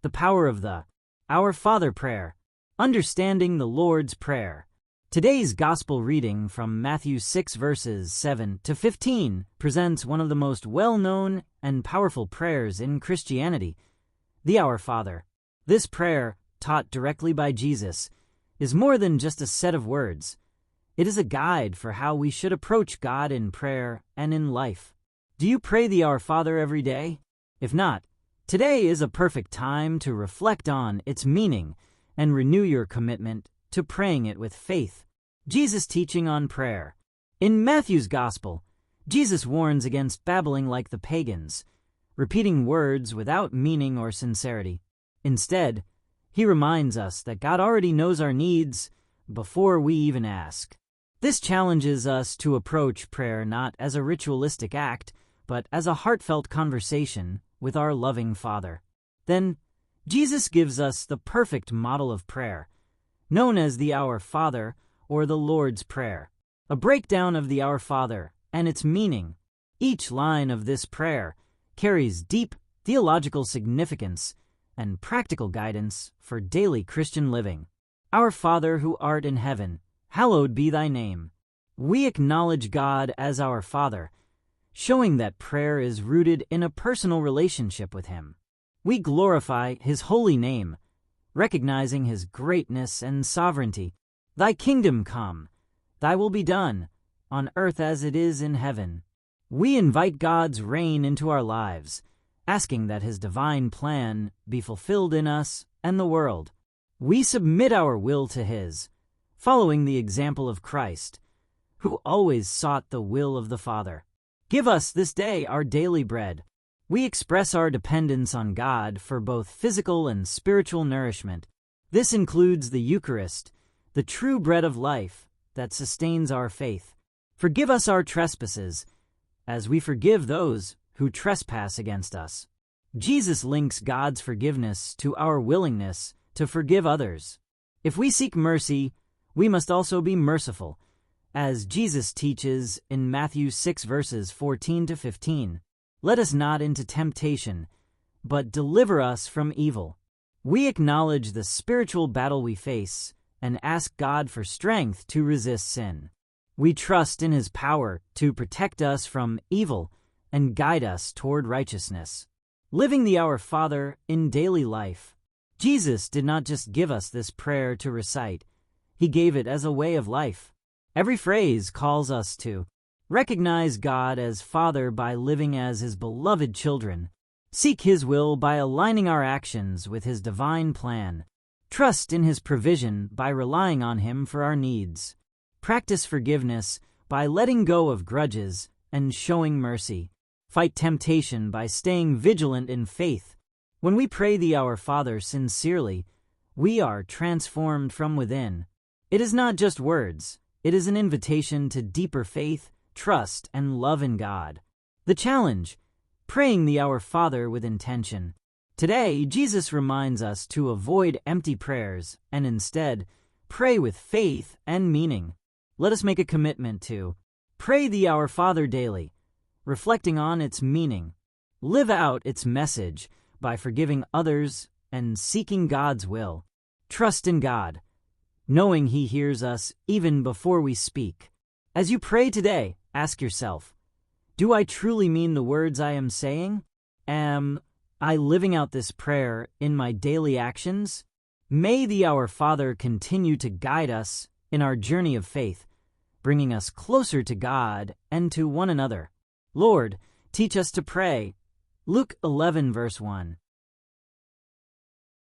The power of the Our Father prayer. Understanding the Lord's Prayer. Today's Gospel reading from Matthew 6 verses 7 to 15 presents one of the most well-known and powerful prayers in Christianity, the Our Father. This prayer, taught directly by Jesus, is more than just a set of words. It is a guide for how we should approach God in prayer and in life. Do you pray the Our Father every day? If not, today is a perfect time to reflect on its meaning and renew your commitment to praying it with faith. Jesus' teaching on prayer. In Matthew's Gospel, Jesus warns against babbling like the pagans, repeating words without meaning or sincerity. Instead, he reminds us that God already knows our needs before we even ask. This challenges us to approach prayer not as a ritualistic act, but as a heartfelt conversation with our loving Father. Then, Jesus gives us the perfect model of prayer, known as the Our Father or the Lord's Prayer. A breakdown of the Our Father and its meaning. Each line of this prayer carries deep theological significance and practical guidance for daily Christian living. Our Father who art in heaven, hallowed be thy name. We acknowledge God as our Father, showing that prayer is rooted in a personal relationship with Him. We glorify His holy name, recognizing His greatness and sovereignty. Thy kingdom come, thy will be done, on earth as it is in heaven. We invite God's reign into our lives, asking that His divine plan be fulfilled in us and the world. We submit our will to His, following the example of Christ, who always sought the will of the Father. Give us this day our daily bread. We express our dependence on God for both physical and spiritual nourishment. This includes the Eucharist, the true bread of life that sustains our faith. Forgive us our trespasses, as we forgive those who trespass against us. Jesus links God's forgiveness to our willingness to forgive others. If we seek mercy, we must also be merciful, as Jesus teaches in Matthew 6 verses 14 to 15. Let us not into temptation, but deliver us from evil. We acknowledge the spiritual battle we face and ask God for strength to resist sin. We trust in His power to protect us from evil and guide us toward righteousness. Living the Our Father in daily life. Jesus did not just give us this prayer to recite. He gave it as a way of life. Every phrase calls us to recognize God as Father by living as His beloved children, seek His will by aligning our actions with His divine plan, trust in His provision by relying on Him for our needs, practice forgiveness by letting go of grudges and showing mercy, fight temptation by staying vigilant in faith. When we pray the Our Father sincerely, we are transformed from within. It is not just words, it is an invitation to deeper faith, trust, and love in God. The challenge: praying the Our Father with intention. Today, Jesus reminds us to avoid empty prayers and instead pray with faith and meaning. Let us make a commitment to pray the Our Father daily, reflecting on its meaning. Live out its message by forgiving others and seeking God's will. Trust in God, knowing He hears us even before we speak. As you pray today, ask yourself, do I truly mean the words I am saying? Am I living out this prayer in my daily actions? May the Our Father continue to guide us in our journey of faith, bringing us closer to God and to one another. Lord, teach us to pray. Luke 11 verse 1.